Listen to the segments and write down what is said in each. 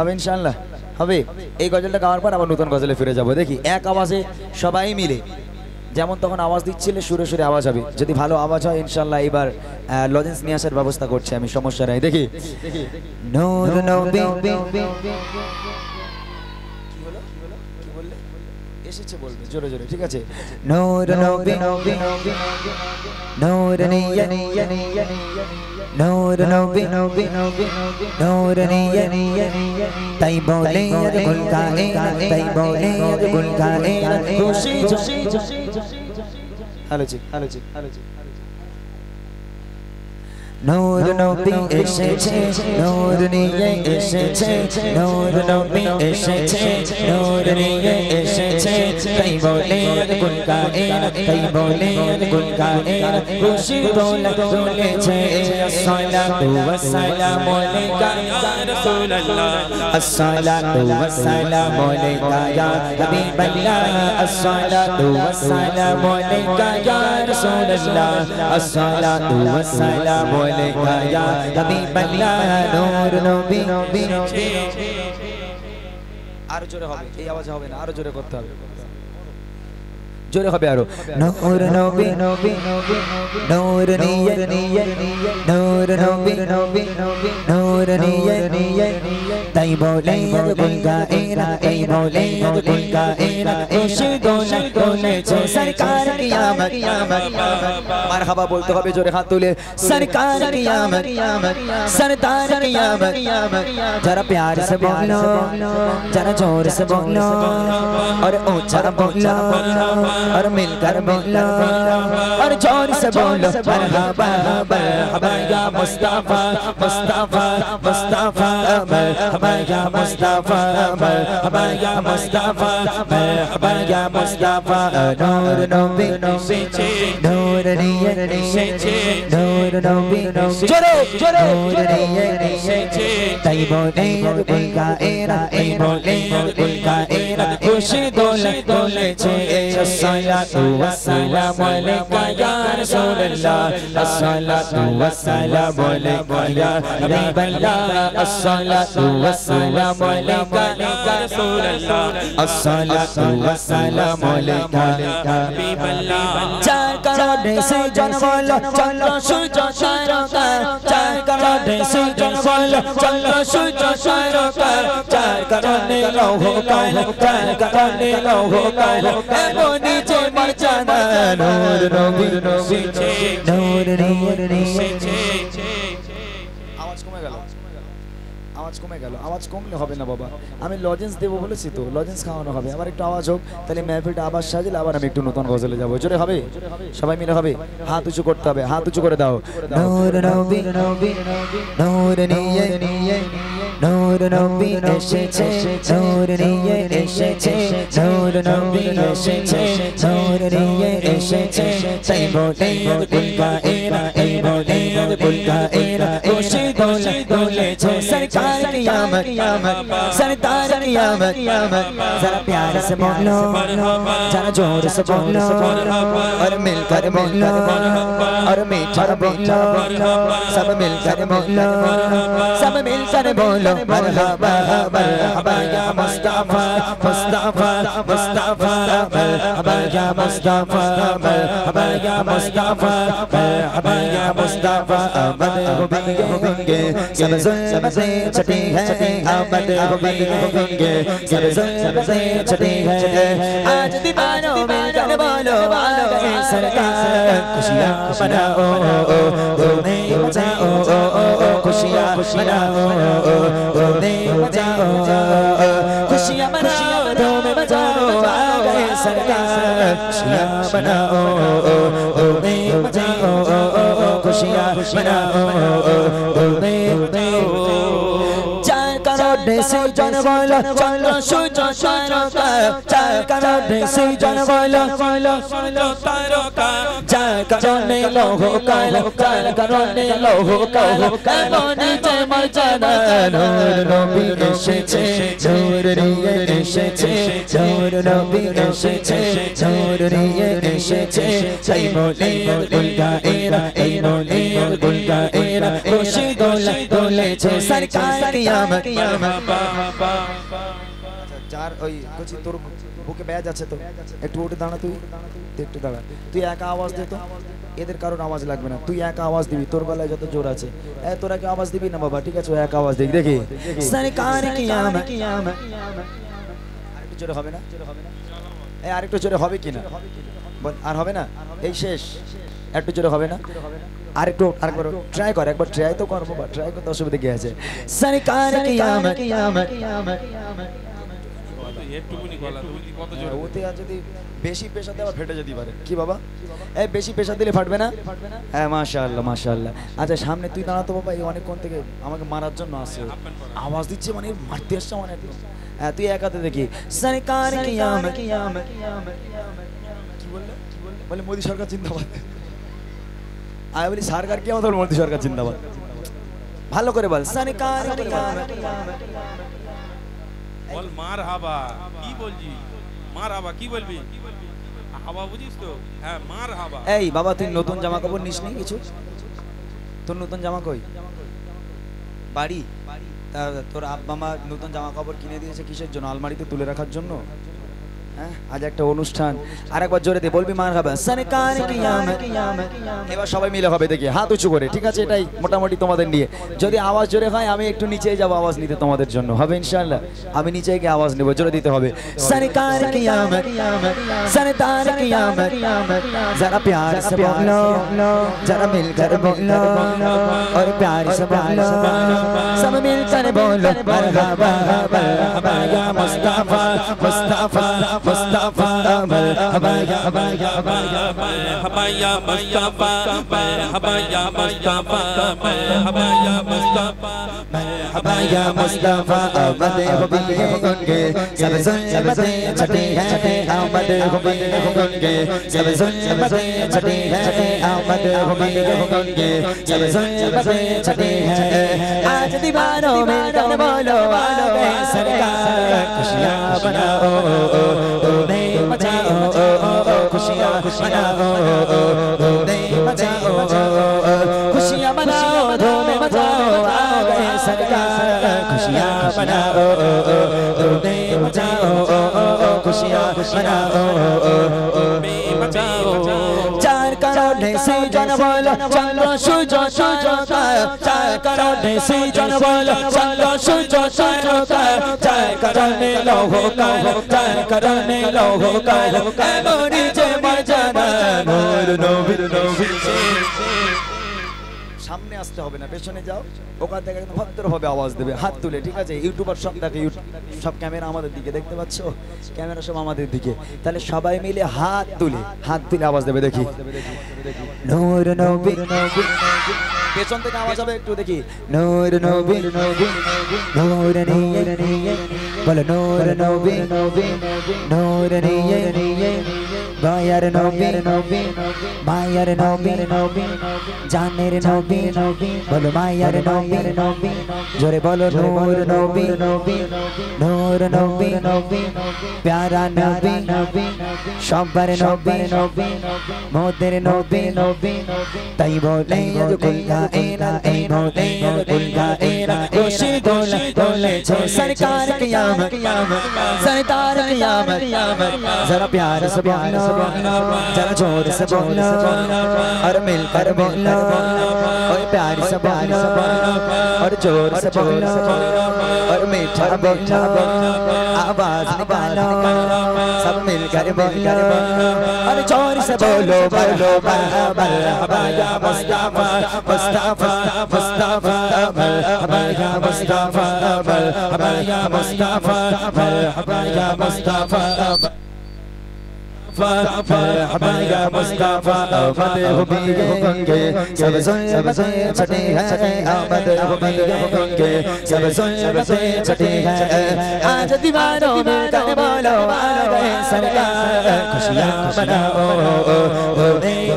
হবে ইনশাআল্লাহ হবে। এই গজলটা গাওয়ার পর আবার নতুন গজলে ফিরে যাব। দেখি এক আওয়াজে সবাই মিলে যেমন তখন আওয়াজ দিচ্ছিলে সুরে সুরে আওয়াজ হবে। যদি ভালো আওয়াজ হয় ইনশাআল্লাহ এবার লজেন্স নিয়ে আসার ব্যবস্থা করছি আমি, সমস্যা নাই। দেখি নূর নবী এসেছে বলবে জোরে জোরে, ঠিক আছে। নূর নবী নূর নিয়া নূর নবী নূর নিয়া তাই বলে গুল কায়নাত তাই বলে গুল কায়নাত খুশি খুশি হ্যালো জি হ্যালো জি হ্যালো জি। নূর নবী এসেছে নূর নিয়ে এসেছে নূর নবী এসেছে নূর নিয়ে এসেছে তাই বলে গুল কায়নাত তাই বলে গুল কায়নাত খুশি দৌলত দুলেছে। আসসালাতু ওয়াসসালামু আলাইকা ইয়া রাসূলুল্লাহ আসসালাতু ওয়াসসালামু আলাইকা ইয়া হাবিবাল্লাহ আসসালাতু ওয়াসসালামু আলাইকা ইয়া রাসূলুল্লাহ আসসালাতু ওয়াসসালামু আলাইকা ইয়া হাবিবাল্লাহ নূর নবী। আরো জোরে হবে, এই আওয়াজ হবে না, আরো জোরে করতে হবে, জোরে হবে আরো। নূর নবী নূর নিয়ে নূর নবী নূর নিয়ে তাই বলে গুল কায়নাত তাই বলে গুল কায়নাত খুশি দৌলত দুলেছে। সরকার কিয়ামত মারহাবা বলতে হবে জোরে হাত তুলে। সরকার কিয়ামত सरदार कियामत जरा प्यार से बोलो जरा जोर से बोलो और ऊंचा बोलो और मिलकर बोलो और जोर से बोलो मरहबा मरहबा या मुस्तफा मुस्तफा मुस्तफा मरहबा या मुस्तफा मरहबा या मुस्तफा मरहबा या मुस्तफा। नूर नबी नूर निये नूर नबी जोरो जोरो नूर निये তাই বলে গুল কায়নাত তাই বলে গুল কায়নাত খুশি দৌলত দুলেছে। আসসালাতু ওয়াসসালামু আলাইকা ইয়া রাসূলুল্লাহ আসসালাতু ওয়াসসালামু আলাইকা ইয়া হাবিবাল্লাহ আসসালাতু ওয়াসসালামু আলাইকা ইয়া রাসূলুল্লাহ আসসালাতু ওয়াসসালামু আলাইকা ইয়া হাবিবাল্লাহ। চার কারণে সে জনবল চলো সূর্য তারকা চার কারণে সে জনবল চলো সূর্য তারকা চার কারণে লৌহ কাল চার কারণে লৌহ কাল এমন নিচে মর্যাদা নূর নবী নূর নিয়ে। আওয়াজ কমে গেল, আওয়াজ কমে গেল, আওয়াজ কমলে হবে না বাবা। আমি লজেন্স দেবো বলেছি তো, লজেন্স খাওয়ানো হবে। আবার একটু আওয়াজ হোক, তাহলে মেহফিলটা আবার সাজিলে আবার আমি একটু নতুন গজলে যাবো। জোরে হবে, সবাই মিলে হবে। হাত উঁচু করতে হবে, হাত উঁচু করে দাও। নূর নবী নূর নিয়ে নূর নবী এসেছে নূর নিয়ে এসেছে নূর নবী এসেছে নূর নিয়ে এসেছে তাই বলে গুল কায়নাত তাই বলে গুল কায়নাত খুশি দৌলত দুলেছে। सरकार कियामत सरदार कियामत जरा प्यार से बोलो जरा जोर से बोलो और मिलकर बोलो और मीठा बोलो सब मिलकर बोलो सब मिलकर बोलो मरहबा मरहबा या मुस्तफा मुस्तफा मुस्तफा मरहबा या मुस्तफा मरहबा या मुस्तफा मरहबा या मुस्तफा। आमद होंगे सब से छठी है आमद होंगे सब से छठी है आज दीवानों मिलकर बोलो सरकार खुशियाँ मनाओ तुम्हें बचाओ खुशियाँ मनाओ तुम्हें बचाओ खुशियाँ मनाओ तुम्हें बचाओ आ गए सरकार खुशियाँ मनाओ तुम्हें बचाओ खुशियाँ मनाओ तुम्हें से जन बोलो चलो सূর্য তারকা চার কারণে সে জন বলো চলো তারকা চার কারণে লৌহ কাল চার কারণে লৌহ কাল এমন নিচে মর্যাদা নূর নবী এসেছে নূর নিয়ে এসেছে নূর নবী এসেছে নূর নিয়ে এসেছে এই মনের গুলগায়েরা এই মনের গুলগায়েরা খুশি দোলে দোলেছে সরকার কিয়ামত যার ওই কুচি তোর বুকে ব্যাজ আছে তো একটু উঠে দাঁড়া তুই একটু দাঁড়া তুই একা আওয়াজ দে তো এদের কারোর আওয়াজ লাগবে না তুই একা আওয়াজ দিবি তোর গলায় যত জোর আছে তোরা কি আওয়াজ দিবি না বাবা ঠিক আছে একা আওয়াজ দিবি দেখি সরকার কিয়ামত আরেকটু জোরে হবে না আরেকটু জোরে হবে কিনা আর হবে না এই শেষ একটু জোরে হবে না আরেকটু আরেকবার ট্রাই কর একবার ট্রাই তো কর বাবা ট্রাই করতে অসুবিধা কি আছে সরকার কিয়ামত একটুকুনি গলা তুমি কত জোরে ওতে আর যদি বেশি প্রেসার দেওয়া ফেটে যেতে পারে কি বাবা এই বেশি প্রেসার দিলে ফাটবে না হ্যাঁ মাশাআল্লাহ মাশাআল্লাহ আচ্ছা সামনে তুই দাঁড়া তো বাবা এই অনেকক্ষণ থেকে আমাকে মারার জন্য আসছে আওয়াজ দিচ্ছে মানে মারতে আসছে মানে হ্যাঁ তুই একাতে দেখি সরকার কিয়ামত কি বললে বলে মোদি সরকার জিন্দাবাদ আমি বলি সরকার কিয়ামত বল মোদি সরকার জিন্দাবাদ ভালো করে বল সরকার কিয়ামত বল মারহাবা কি বলছি মারহাবা কি বলবি হাবা বুঝিস তো হ্যাঁ মারহাবা এই বাবা তুই নতুন জামা কাপড় নিসনি কিছু তোর নতুন জামা কই বাড়ি তোর আব্বা মা নতুন জামা কাপড় কিনে দিয়েছে কিসের জন্য আলমারিতে তুলে রাখার জন্য হ্যাঁ আজ একটা অনুষ্ঠান আরেকবার জোরে দে বলবি মারহাবা সরকার কিয়ামত এবার সবাই মিলে হবে দেখি হাত উঁচু করে ঠিক আছে এটাই মোটামুটি তোমাদের নিয়ে যদি আওয়াজ জোরে হয় আমি একটু নিচে যাব আওয়াজ নিতে তোমাদের জন্য হবে ইনশাআল্লাহ আমি নিচে গিয়ে আওয়াজ নেব জোরে দিতে হবে সরকার কিয়ামত সরদার কিয়ামত जरा प्यार से बोलो जरा मिलकर बोलो और प्यार से बोलो सब मिलकर बोलो मरहबा मरहबा या मुस्तफा मुस्तफा मुस्तफा मरहबा या मरहबा या मुस्तफा मरहबा या मुस्तफा मरहबा या मुस्तफा मरहबा या मुस्तफा आमद हुबी हुनके सब ज़ुल्मते छटी है आमद हुबी हुनके सब ज़ुल्मते छटी है आमद हुबी हुनके सब ज़ुल्मते छटी है आज दीवारों में कर बोलो सरकार खुशियां बनाओ मचाओ खुशियां मनाओ मचाओ खुशियां मनाओ धूम मचाओ आ गए सरकार खुशियां मनाओ मचाओ खुशियां मनाओ चार करोड़ से जन बोलो चलो सुजो सुजो का चार करोड़ से जन बोलो चलो सुजो सुजो का चार करोड़ लोगों का चार करोड़ लोगों का मोरी जे मजाना नूर नबी नबी সামনে আসতে হবে না পেছনে যাও ওখান থেকে একদম ভদ্রভাবে আওয়াজ দেবে হাত তুলে ঠিক আছে ইউটিউবার সব দেখে সব ক্যামেরা আমাদের দিকে দেখতে পাচ্ছ ক্যামেরা সব আমাদের দিকে তাহলে সবাই মিলে হাত তুলে আওয়াজ দেবে দেখি নূর নবী পেছন থেকে আওয়াজ হবে একটু দেখি নূর নবী নূর নিয়ে বলো নূর নবী নূর নিয়ে বায়ার নবী মায়ার নবী জানের নবী বলো মায়ার নবী জোরে বলো নূর নবী নূর নবী প্যারা নবী সবার নবী মোদের নবী তাই বলে কুলগায়েরা এই বলে কুলগায়েরা খুশি দোলে দোলেছে সরকার কিয়ামত সরদার কিয়ামত जरा प्यार से बोलो जरा जोर से बोलो और मिलकर बोलो और प्यार से बोलो और जोर से बोलो और मीठा बोलो आवाज निकालो सब मिलकर बोलो और जोर से बोलो बोलो मरहबा या मुस्तफा मुस्तफा मुस्तफा मरहबा या मुस्तफा मरहबा या मुस्तफा मरहबा या मुस्तफा मरहबा या मुस्तफा आमद हुबी हुनके सब ज़ुल्मते छटी है आमद हुबी हुनके सब ज़ुल्मते छटी है आज दीवारों में कर बोलो आ गए सरकार खुशियां मनाओ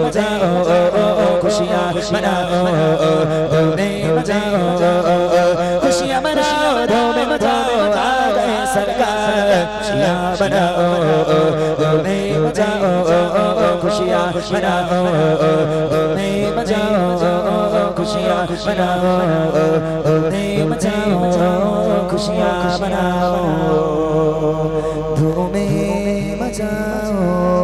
मचाओ खुशियां मनाओ मचाओ खुशियां मनाओ धूम मचाओ आ गए सरकार खुशियाँ मनाओ धूमें मचाओ खुशियाँ मनाओ धूमें मचाओ खुशियाँ मनाओ धूमें मचाओ खुशियाँ मनाओ धूमें मचाओ